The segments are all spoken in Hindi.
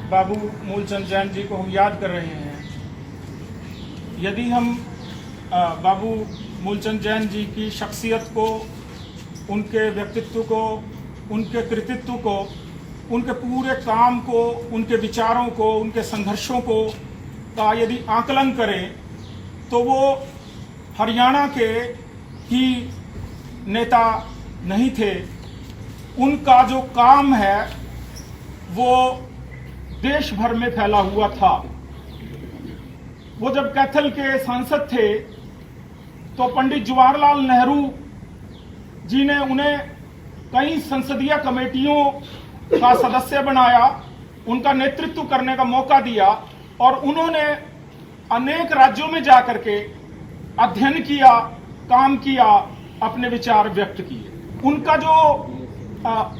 बाबू मूलचंद जैन जी को हम याद कर रहे हैं। यदि हम बाबू मूलचंद जैन जी की शख्सियत को, उनके व्यक्तित्व को, उनके कृतित्व को, उनके पूरे काम को, उनके विचारों को, उनके संघर्षों को का यदि आकलन करें तो वो हरियाणा के ही नेता नहीं थे। उनका जो काम है वो देश भर में फैला हुआ था। वो जब कैथल के सांसद थे तो पंडित जवाहरलाल नेहरू जी ने उन्हें कई संसदीय कमेटियों का सदस्य बनाया, उनका नेतृत्व करने का मौका दिया और उन्होंने अनेक राज्यों में जाकर के अध्ययन किया, काम किया, अपने विचार व्यक्त किए। उनका जो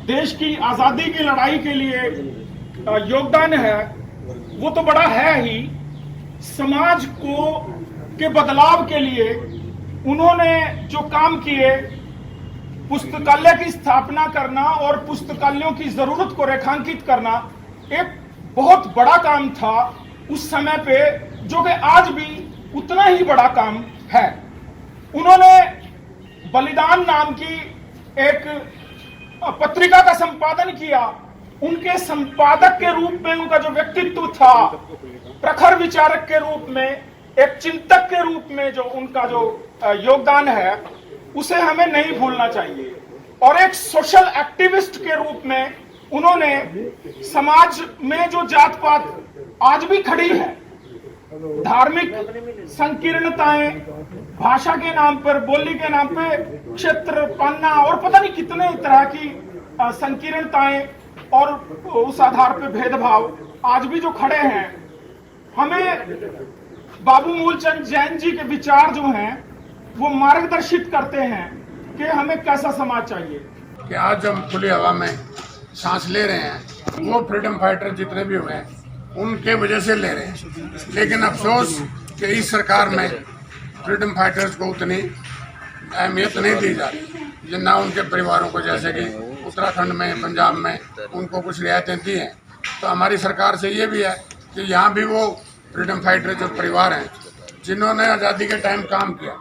देश की आजादी की लड़ाई के लिए योगदान है वो तो बड़ा है ही। समाज को के बदलाव के लिए उन्होंने जो काम किए, पुस्तकालय की स्थापना करना और पुस्तकालयों की जरूरत को रेखांकित करना एक बहुत बड़ा काम था उस समय पे, जो कि आज भी उतना ही बड़ा काम है। उन्होंने बलिदान नाम की एक पत्रिका का संपादन किया। उनके संपादक के रूप में उनका जो व्यक्तित्व था, प्रखर विचारक के रूप में, एक चिंतक के रूप में जो उनका जो योगदान है उसे हमें नहीं भूलना चाहिए। और एक सोशल एक्टिविस्ट के रूप में उन्होंने समाज में जो जात पात आज भी खड़ी है, धार्मिक संकीर्णताएं, भाषा के नाम पर, बोली के नाम पे, क्षेत्र पाना और पता नहीं कितने तरह की संकीर्णताएं और उस आधार पे भेदभाव आज भी जो खड़े हैं, हमें बाबू मूलचंद जैन जी के विचार जो हैं वो मार्गदर्शित करते हैं कि हमें कैसा समाज चाहिए। कि आज हम खुली हवा में सांस ले रहे हैं, वो फ्रीडम फाइटर जितने भी हुए हैं उनके वजह से ले रहे हैं। लेकिन अफसोस कि इस सरकार में फ्रीडम फाइटर्स को उतनी अहमियत नहीं दी जा रही, जितना उनके परिवारों को, जैसे कि उत्तराखंड में, पंजाब में उनको कुछ रियायतें दी हैं। तो हमारी सरकार से ये भी है कि यहाँ भी वो फ्रीडम फाइटर जो परिवार हैं जिन्होंने आज़ादी के टाइम काम किया,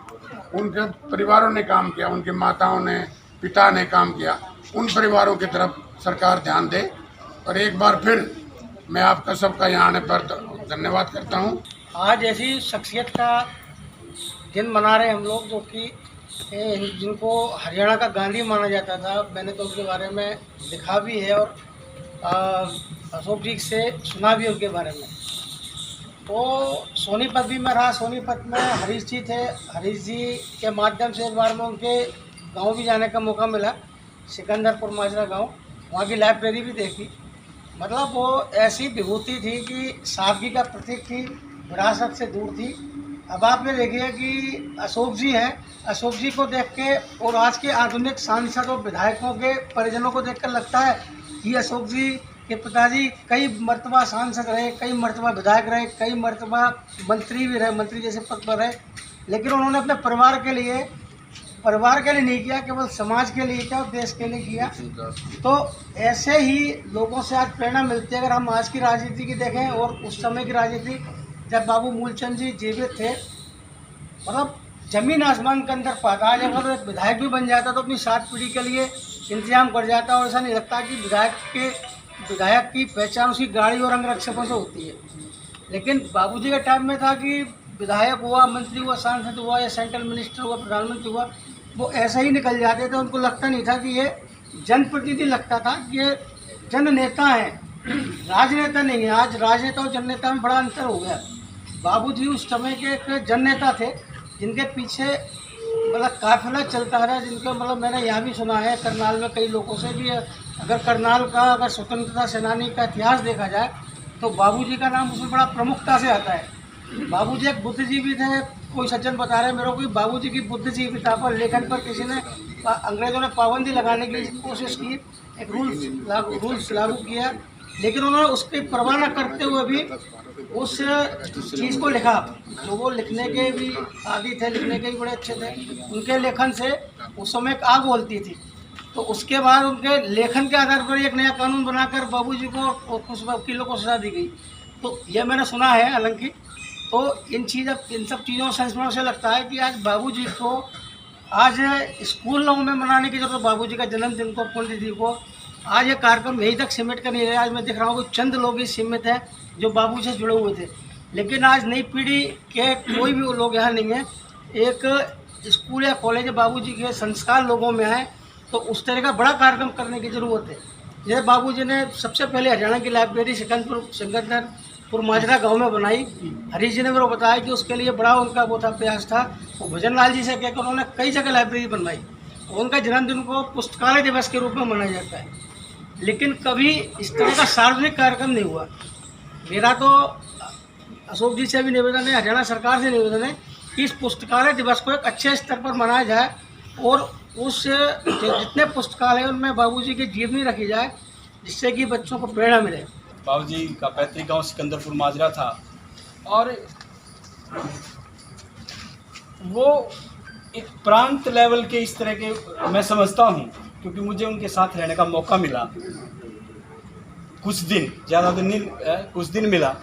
उनके परिवारों ने काम किया, उनकी माताओं ने, पिता ने काम किया, उन परिवारों की तरफ सरकार ध्यान दे। और एक बार फिर मैं आपका सबका यहाँ आने पर धन्यवाद करता हूँ। आज ऐसी शख्सियत का दिन मना रहे हम लोग जो कि जिनको हरियाणा का गांधी माना जाता था। मैंने तो उनके बारे में लिखा भी है और अशोक जी से सुना भी उनके बारे में। तो सोनीपत भी मैं रहा, सोनीपत में हरीश जी थे। हरीश जी के माध्यम से एक बार में उनके गांव भी जाने का मौका मिला, सिकंदरपुर माजरा गांव। वहाँ की लाइब्रेरी भी देखी। मतलब वो ऐसी विभूति थी कि सादगी का प्रतीक थी, विरासत से दूर थी। अब आप ये देखिए कि अशोक जी हैं, अशोक जी को देख के और आज के आधुनिक सांसद और विधायकों के परिजनों को देखकर लगता है कि अशोक जी के पिताजी कई मर्तबा सांसद रहे, कई मर्तबा विधायक रहे, कई मर्तबा मंत्री भी रहे, मंत्री जैसे पद पर रहे। लेकिन उन्होंने अपने परिवार के लिए नहीं किया, केवल समाज के लिए किया और देश के लिए किया। तो ऐसे ही लोगों से आज प्रेरणा मिलती है। अगर हम आज की राजनीति की देखें और उस समय की राजनीति, जब बाबू मूलचंद जी जीवित थे, मतलब जमीन आसमान के अंदर पाता। आज अगर एक विधायक भी बन जाता तो अपनी 7 पीढ़ी के लिए इंतजाम कर जाता। और ऐसा नहीं लगता कि विधायक की पहचान उसकी गाड़ी और अंगरक्षकों से होती है। लेकिन बाबूजी के टाइम में था कि विधायक हुआ, मंत्री हुआ, सांसद हुआ या सेंट्रल मिनिस्टर हुआ, प्रधानमंत्री हुआ, वो ऐसे ही निकल जाते थे। उनको लगता नहीं था कि ये जनप्रतिनिधि, लगता था कि ये जन नेता हैं, राजनेता नहीं है। आज राजनेता और जन नेता में बड़ा अंतर हो गया। बाबूजी उस समय के एक जन नेता थे जिनके पीछे मतलब काफिला चलता रहा, जिनके मतलब मैंने यहाँ भी सुना है करनाल में कई लोगों से भी, अगर करनाल का, अगर स्वतंत्रता सेनानी का इतिहास देखा जाए तो बाबूजी का नाम उसमें बड़ा प्रमुखता से आता है। बाबूजी एक बुद्धिजीवी थे। कोई सज्जन बता रहे मेरे को कि बाबूजी की बुद्धिजीविता पर, लेखन पर किसी ने, अंग्रेजों ने पाबंदी लगाने की कोशिश की, एक रूल्स लागू किया, लेकिन उन्होंने उसकी परवाह न करते हुए भी उस चीज़ को लिखा। जो वो लिखने के भी आदी थे, लिखने के भी बड़े अच्छे थे। उनके लेखन से उस समय एक आग बोलती थी। तो उसके बाद उनके लेखन के आधार पर एक नया कानून बनाकर बाबूजी को और कुछ वकीलों को सजा दी गई। तो यह मैंने सुना है हालांकि। तो इन सब चीज़ों संस्मरण से लगता है कि आज बाबूजी को आज स्कूलों में मनाने की जरूरत, बाबूजी का जन्मदिन को, पुण्यतिथि को आज ये कार्यक्रम यहीं तक सीमित कर नहीं रहे। आज मैं देख रहा हूँ कि चंद लोग ही सीमित हैं जो बाबू से जुड़े हुए थे, लेकिन आज नई पीढ़ी के कोई भी लोग यहाँ नहीं है। एक स्कूल या कॉलेज बाबूजी के संस्कार लोगों में है, तो उस तरह का बड़ा कार्यक्रम करने की ज़रूरत है। जैसे बाबूजी ने सबसे पहले हरियाणा की लाइब्रेरी सिकंदरपुर माजरा गांव में बनाई। हरीश जी ने मेरे को बताया कि उसके लिए बड़ा उनका वो था, प्रयास था। वो भजन लाल जी से कहकर उन्होंने कई जगह लाइब्रेरी बनवाई। उनका जन्मदिन को पुस्तकालय दिवस के रूप में मनाया जाता है, लेकिन कभी इस तरह का सार्वजनिक कार्यक्रम नहीं हुआ। मेरा तो अशोक जी से भी निवेदन है, हरियाणा सरकार से निवेदन है कि इस पुस्तकालय दिवस को एक अच्छे स्तर पर मनाया जाए और उस जितने पुस्तकालय उनमें बाबूजी की जीवनी रखी जाए, जिससे कि बच्चों को प्रेरणा मिले। बाबूजी का पैतृक गांव सिकंदरपुर माजरा था और वो एक प्रांत लेवल के इस तरह के मैं समझता हूँ, क्योंकि मुझे उनके साथ रहने का मौका मिला कुछ दिन, ज़्यादा दिन नहीं, कुछ दिन मिला।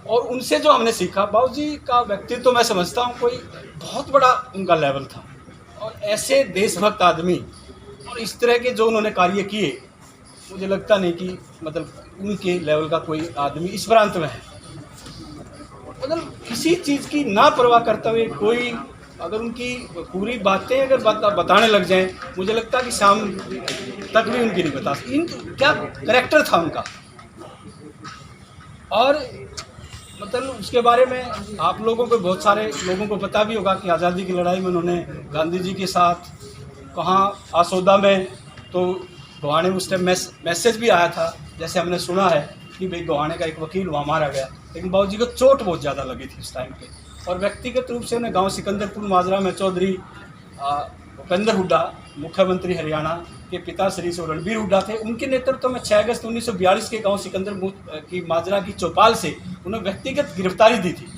और उनसे जो हमने सीखा, बाबूजी का व्यक्तित्व तो मैं समझता हूँ कोई बहुत बड़ा उनका लेवल था। और ऐसे देशभक्त आदमी और इस तरह के जो उन्होंने कार्य किए, मुझे लगता नहीं कि मतलब उनके लेवल का कोई आदमी इस प्रांत में है। मतलब किसी चीज़ की ना परवाह करते हुए कोई अगर उनकी पूरी बातें अगर बताने लग जाएं, मुझे लगता है कि शाम तक भी उनकी नहीं बता सकते। क्या करैक्टर था उनका। और मतलब उसके बारे में आप लोगों को, बहुत सारे लोगों को पता भी होगा कि आज़ादी की लड़ाई में उन्होंने गांधी जी के साथ कहाँ आसोदा में, तो गोहाने में उस टाइम मैसेज भी आया था, जैसे हमने सुना है कि भाई गोहाने का एक वकील वहाँ मारा गया, लेकिन बाबूजी को चोट बहुत ज़्यादा लगी थी उस टाइम पे। और व्यक्तिगत रूप से उन्हें गांव सिकंदरपुर माजरा में चौधरी भूपेंद्र हुड्डा, मुख्यमंत्री हरियाणा के पिता श्री रणबीर हुड्डा थे, उनके नेतृत्व में 6 अगस्त 1942 के गांव सिकंदरपुर की माजरा की चौपाल से उन्हें व्यक्तिगत गिरफ्तारी दी थी।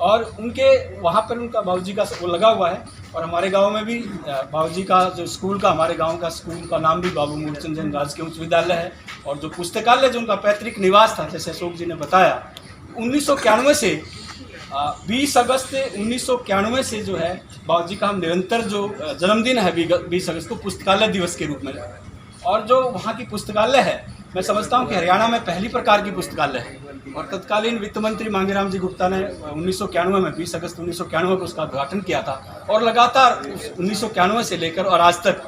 और उनके वहाँ पर उनका बाबूजी का वो लगा हुआ है। और हमारे गांव में भी बाबूजी का जो स्कूल का, हमारे गांव का स्कूल का नाम भी बाबू मूलचंद जैन राजकीय उच्च विद्यालय है। और जो पुस्तकालय जो उनका पैतृक निवास था, जैसे अशोक जी ने बताया, 1991 से 20 अगस्त 1991 से जो है बाबूजी का हम निरंतर जो जन्मदिन है 20 अगस्त को पुस्तकालय दिवस के रूप में। और जो वहाँ की पुस्तकालय है, मैं समझता हूँ कि हरियाणा में पहली प्रकार की पुस्तकालय है। और तत्कालीन वित्त मंत्री मांगेराम जी गुप्ता ने 1991 में 20 अगस्त 1991 को उसका उद्घाटन किया था। और लगातार 1991 से लेकर और आज तक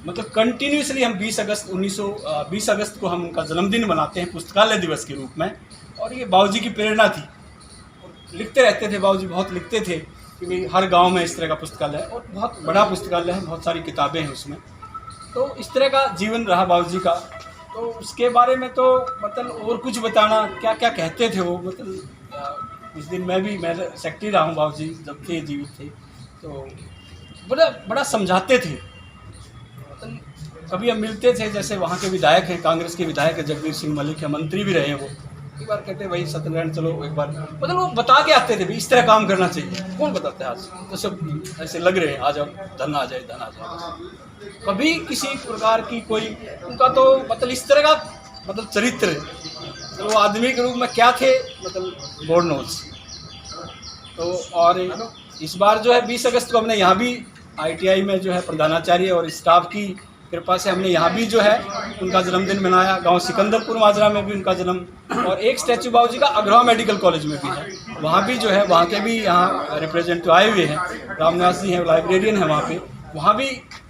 मतलब कंटिन्यूसली हम 20 अगस्त को हम उनका जन्मदिन मनाते हैं पुस्तकालय दिवस के रूप में। और ये बाबूजी की प्रेरणा थी। लिखते रहते थे बाबूजी, बहुत लिखते थे कि भाई हर गांव में इस तरह का पुस्तकालय है, और बहुत बड़ा पुस्तकालय है, बहुत सारी किताबें हैं उसमें। तो इस तरह का जीवन रहा बाबूजी का। तो उसके बारे में तो मतलब और कुछ बताना, क्या क्या कहते थे वो, मतलब उस दिन मैं सेक्रेटरी रहा हूँ बाबूजी जब थे, जीवित थे, तो बड़ा समझाते थे। मतलब कभी हम मिलते थे, जैसे वहाँ के विधायक हैं, कांग्रेस के विधायक हैं जगबीर सिंह मलिक है, मंत्री भी रहे हैं वो। एक बार कहते भाई सत्यनारायण चलो एक बार, मतलब वो बता के आते थे भी इस तरह काम करना चाहिए। कौन बताते हैं आज, तो सब ऐसे लग रहे हैं आ जाओ, धन आ जाए, धन आ जाए। कभी किसी प्रकार की कोई उनका तो मतलब इस तरह का मतलब चरित्र, तो वो आदमी के रूप में क्या थे, मतलब गॉड नोज। तो और इस बार जो है 20 अगस्त को हमने यहाँ भी ITI में जो है प्रधानाचार्य और स्टाफ की कृपा से हमने यहाँ भी जो है उनका जन्मदिन मनाया। गांव सिकंदरपुर माजरा में भी उनका जन्म, और एक स्टैचू बाबूजी का अग्रवा मेडिकल कॉलेज में भी है, वहाँ भी जो है वहाँ के भी यहाँ रिप्रेजेंटेटिव आए हुए हैं, रामनिवास जी हैं, लाइब्रेरियन है वहाँ पे। वहाँ भी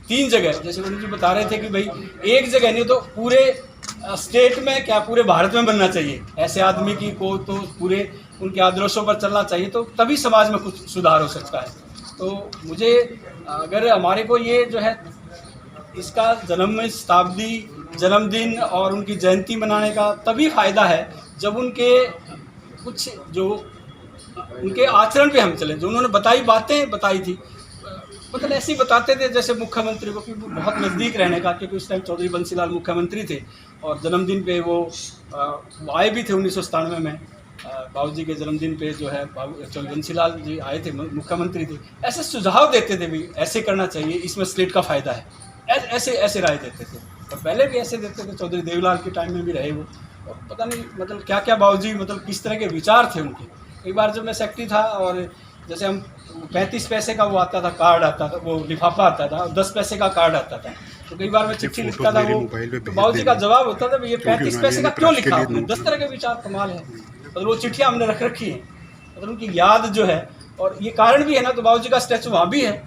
3 जगह, जैसे उन्होंने जी बता रहे थे कि भाई एक जगह नहीं तो पूरे स्टेट में, क्या पूरे भारत में बनना चाहिए ऐसे आदमी की को, तो पूरे उनके आदर्शों पर चलना चाहिए, तो तभी समाज में कुछ सुधार हो सकता है। तो मुझे अगर हमारे को ये जो है इसका शताब्दी जन्मदिन और उनकी जयंती मनाने का तभी फ़ायदा है जब उनके कुछ जो उनके आचरण पे हम चले, जो उन्होंने बातें बताई थी, मतलब ऐसे ही बताते थे जैसे मुख्यमंत्री को, क्योंकि बहुत नज़दीक रहने का, क्योंकि उस टाइम चौधरी बंसीलाल मुख्यमंत्री थे और जन्मदिन पे वो आए भी थे 1997 में। बाबूजी के जन्मदिन पे जो है चौधरी बंसीलाल जी आए थे, मुख्यमंत्री थे, ऐसे सुझाव देते थे भी ऐसे करना चाहिए, इसमें स्टेट का फ़ायदा है। ऐसे ऐसे राय देते थे, और पहले भी ऐसे देते थे, चौधरी देवीलाल के टाइम में भी रहे वो। और पता नहीं मतलब क्या क्या बाबूजी मतलब किस तरह के विचार थे उनके। एक बार जब मैं सेक्रेटरी था, और जैसे हम 35 पैसे का वो आता था कार्ड, आता था वो लिफाफा आता था, 10 पैसे का कार्ड आता था, तो कई बार मैं चिट्ठी लिखता था वो, तो बाबूजी का जवाब होता था ये 35 पैसे का क्यों लिखा आपने। 10 तरह के विचार कमाल है, मतलब वो चिट्ठियाँ हमने रख रखी हैं, मतलब उनकी याद जो है। और ये कारण भी है ना, तो बाबूजी का स्टैचू वहाँ भी है,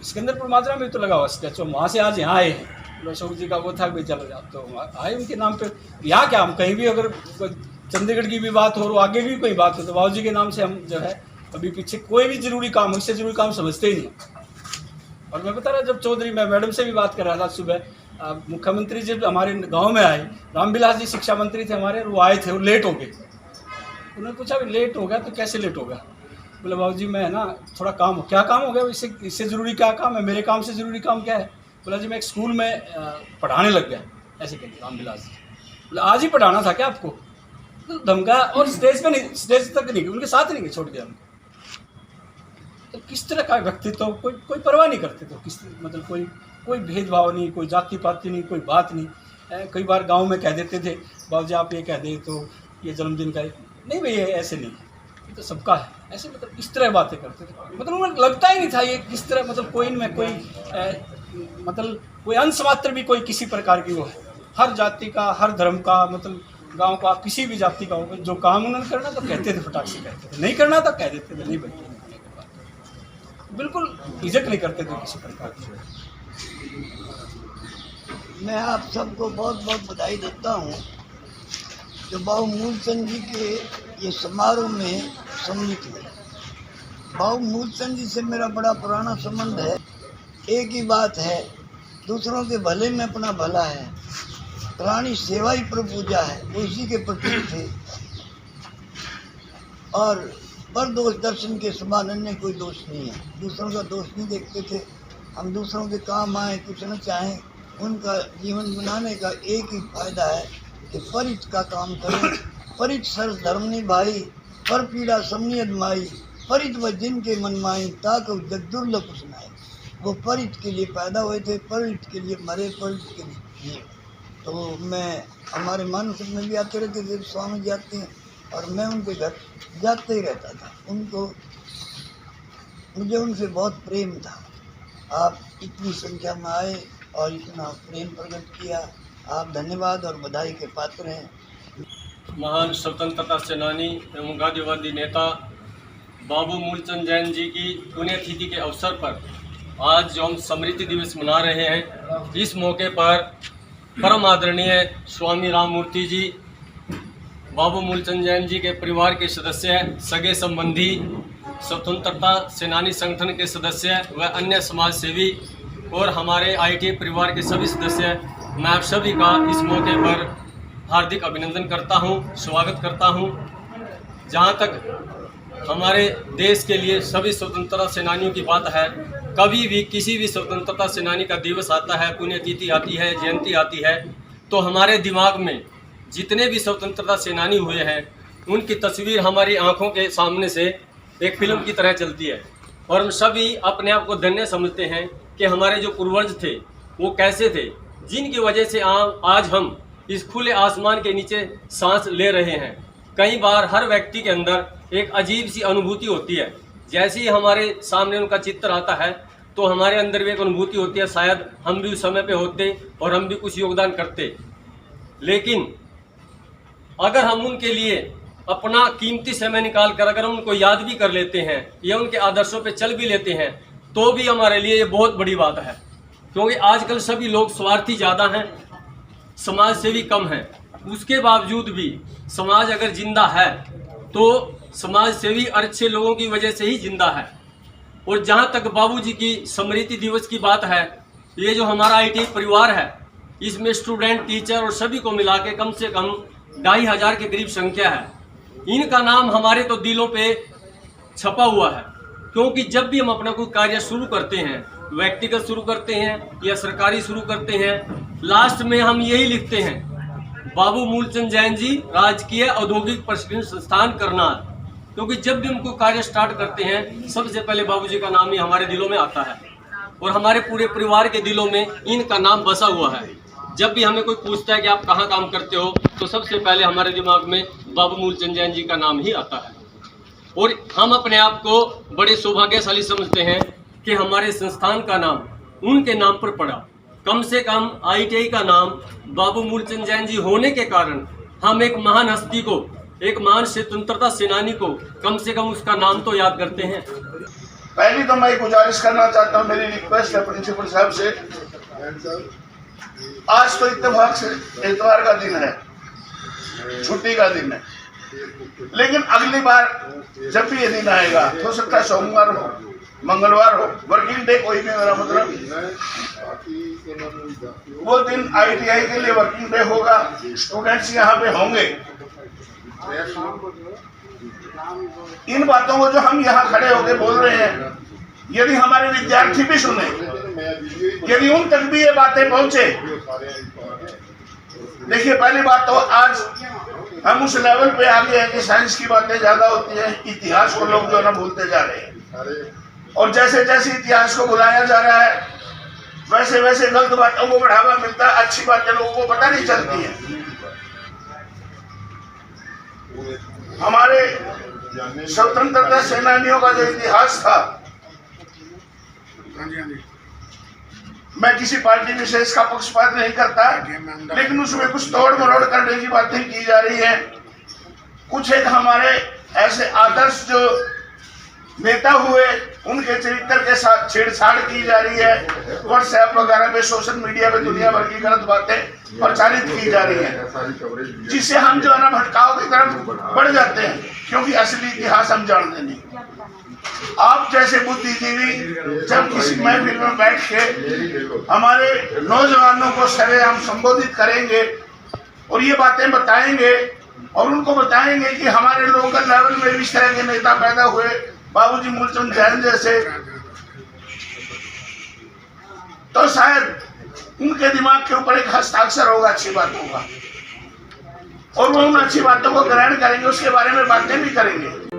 सिकंदरपुर माजरा में तो लगा हुआ स्टैचू, वहाँ से आज यहाँ आए हैं। अशोक जी का वो था कि चलो जाओ, तो आए उनके नाम पे। यहाँ क्या, हम कहीं भी अगर चंडीगढ़ की भी बात हो, आगे भी कोई बात हो, तो बाबूजी के नाम से हम जो है अभी पीछे कोई भी जरूरी काम, उससे जरूरी काम समझते ही नहीं। और मैं बता रहा, जब चौधरी, मैं मैडम से भी बात कर रहा था सुबह, मुख्यमंत्री जब हमारे गांव में आए, रामविलास जी शिक्षा मंत्री थे हमारे, वो आए थे, वो लेट हो गए। उन्होंने पूछा भी लेट हो गया तो कैसे लेट होगा। बोले बाबूजी मैं ना थोड़ा काम, क्या काम हो गया, इससे ज़रूरी क्या काम है, मेरे काम से ज़रूरी काम क्या है। बोला जी मैं एक स्कूल में पढ़ाने लग गया, ऐसे कहते रामविलास जी। बोले आज ही पढ़ाना था क्या आपको, तो धमका, और स्टेज पे नहीं, स्टेज तक नहीं, उनके साथ नहीं छोड़ दिया उनको। तो किस तरह का व्यक्तित्व, कोई परवाह नहीं करते, तो किस मतलब कोई भेदभाव नहीं, कोई जाति पाति नहीं, कोई बात नहीं। कई बार गांव में कह देते थे बाबूजी आप ये कह दें तो ये जन्मदिन का नहीं भाई, ये ऐसे नहीं, ये तो सबका है, ऐसे मतलब इस तरह बातें करते थे। मतलब उन्हें लगता ही नहीं था ये किस तरह, मतलब कोई इनमें कोई मतलब कोई अंश मात्र भी कोई किसी प्रकार की वो है। हर जाति का, हर धर्म का, मतलब गांव का किसी भी जाति का हो, जो काम उन्होंने करना तो कहते थे, फटाक से कहते थे, नहीं करना तो कह देते थे नहीं भाई, बिल्कुल इज्जत नहीं करते थे किसी प्रकार की। मैं आप सबको बहुत बहुत बधाई देता हूँ जो बाबू मूलचंद जी के ये समारोह में सम्मिलित हुए। बाबू मूलचंद जी से मेरा बड़ा पुराना संबंध है। एक ही बात है, दूसरों के भले में अपना भला है, प्राणी सेवा ही प्रभु पूजा है, वो इसी के प्रतीक थे। और पर दोष दर्शन के समान अन्य कोई दोष नहीं है, दूसरों का दोष नहीं देखते थे। हम दूसरों के काम आए, कुछ न चाहें, उनका जीवन बनाने का एक ही फायदा है कि परित का काम करें। परित सर्व धर्म निभाई, पर पीड़ा समनी अदमाई, परित व जिनके मन माई, ताक जग दुर्लभ सुनाए। वो परित के लिए पैदा हुए थे, परित के लिए मरे, परित के लिए जिए। तो मैं हमारे मानसिक में भी आते रहते थे, स्वामी जी आते हैं और मैं उनके घर जाते ही रहता था। मुझे उनसे बहुत प्रेम था। आप इतनी संख्या में आए और इतना प्रेम प्रकट किया, आप धन्यवाद और बधाई के पात्र हैं। महान स्वतंत्रता सेनानी एवं गांधीवादी नेता बाबू मूलचंद जैन जी की पुण्यतिथि के अवसर पर आज जो हम स्मृति दिवस मना रहे हैं, इस मौके पर परम आदरणीय स्वामी राममूर्ति जी, बाबू मूलचंद जैन जी के परिवार के सदस्य, सगे संबंधी, स्वतंत्रता सेनानी संगठन के सदस्य व अन्य समाज सेवी और हमारे ITA परिवार के सभी सदस्य, मैं आप सभी का इस मौके पर हार्दिक अभिनंदन करता हूं, स्वागत करता हूं। जहां तक हमारे देश के लिए सभी स्वतंत्रता सेनानियों की बात है, कभी भी किसी भी स्वतंत्रता सेनानी का दिवस आता है, पुण्यतिथि आती है, जयंती आती है, तो हमारे दिमाग में जितने भी स्वतंत्रता सेनानी हुए हैं उनकी तस्वीर हमारी आंखों के सामने से एक फिल्म की तरह चलती है। और हम सभी अपने आप को धन्य समझते हैं कि हमारे जो पूर्वज थे वो कैसे थे, जिनकी वजह से आज हम इस खुले आसमान के नीचे सांस ले रहे हैं। कई बार हर व्यक्ति के अंदर एक अजीब सी अनुभूति होती है, जैसे ही हमारे सामने उनका चित्र आता है तो हमारे अंदर भी एक अनुभूति होती है, शायद हम भी उस समय पे होते और हम भी कुछ योगदान करते। लेकिन अगर हम उनके लिए अपना कीमती समय निकाल कर अगर हम उनको याद भी कर लेते हैं या उनके आदर्शों पे चल भी लेते हैं तो भी हमारे लिए ये बहुत बड़ी बात है। क्योंकि आजकल सभी लोग स्वार्थी ज़्यादा हैं, समाज सेवी कम हैं। उसके बावजूद भी समाज अगर जिंदा है तो समाज सेवी अच्छे लोगों की वजह से ही जिंदा है। और जहाँ तक बाबूजी की स्मृति दिवस की बात है, ये जो हमारा ITA परिवार है, इसमें स्टूडेंट, टीचर और सभी को मिला के कम से कम 2500 के करीब संख्या है। इनका नाम हमारे तो दिलों पे छपा हुआ है, क्योंकि जब भी हम अपना कोई कार्य शुरू करते हैं, व्यक्तिगत शुरू करते हैं या सरकारी शुरू करते हैं, लास्ट में हम यही लिखते हैं, बाबू मूलचंद जैन जी, राजकीय औद्योगिक प्रशिक्षण संस्थान करनाल। क्योंकि जब भी हम कोई कार्य स्टार्ट करते हैं सबसे पहले बाबूजी का नाम ही हमारे दिलों में आता है। और हमारे पूरे परिवार के दिलों में इनका नाम बसा हुआ है। जब भी हमें कोई पूछता है कि आप कहाँ काम करते हो, तो सबसे पहले हमारे दिमाग में बाबू मूलचंद जैन जी का नाम ही आता है। और हम अपने आप को बड़े सौभाग्यशाली समझते हैं कि हमारे संस्थान का नाम उनके नाम पर पड़ा। कम से कम ITI का नाम बाबू मूलचंद जैन जी होने के कारण हम एक महान हस्ती को, एक महान स्वतंत्रता सेनानी को कम से कम उसका नाम तो याद करते हैं। पहली तो मैं गुजारिश करना चाहता हूँ, मेरी रिक्वेस्ट है प्रिंसिपल साहब से, आज तो इत्तेफाक से इतवार का दिन है, छुट्टी का दिन है, लेकिन अगली बार जब भी ये दिन आएगा, हो सकता है सोमवार हो, मंगलवार हो, वर्किंग डे कोई भी, मेरा मतलब वो दिन ITI के लिए वर्किंग डे होगा, स्टूडेंट्स यहाँ पे होंगे। इन बातों को जो हम यहाँ खड़े होकर बोल रहे हैं, यदि हमारे विद्यार्थी भी सुने, यदि उन तक भी ये बातें पहुंचे, देखिए पहली बात तो आज हम उस लेवल पे आ गए हैं कि साइंस की बातें ज्यादा होती हैं, इतिहास को लोग जो है ना भूलते जा रहे हैं, और जैसे जैसे इतिहास को भुलाया जा रहा है वैसे वैसे गलत बातों को बढ़ावा मिलता है, अच्छी बातें लोगों को पता नहीं चलती है। हमारे स्वतंत्रता सेनानियों का जो इतिहास था, मैं किसी पार्टी विशेष का पक्षपात नहीं करता, लेकिन उसमें कुछ तोड़ मरोड़ करने की बातें की जा रही हैं। कुछ एक हमारे ऐसे आदर्श जो नेता हुए, उनके चरित्र के साथ छेड़छाड़ की जा रही है, व्हाट्सएप वगैरह पे, सोशल मीडिया पे दुनिया भर की गलत बातें प्रचारित की जा रही हैं, जिससे हम जो है ना भटकाव की तरफ बढ़ जाते हैं, क्योंकि असली इतिहास हम जानते नहीं। आप जैसे बुद्धिजीवी जब किसी महफिल में बैठ के हमारे नौजवानों को सरेआम संबोधित करेंगे और ये बातें बताएंगे, और उनको बताएंगे कि हमारे लोकल लेवल में इस तरह के नेता पैदा हुए, बाबूजी मूलचंद जैन जैसे, तो शायद उनके दिमाग के ऊपर एक हस्ताक्षर होगा अच्छी बातों का, और वो उन अच्छी बातों को ग्रहण करेंगे, उसके बारे में बातें भी करेंगे।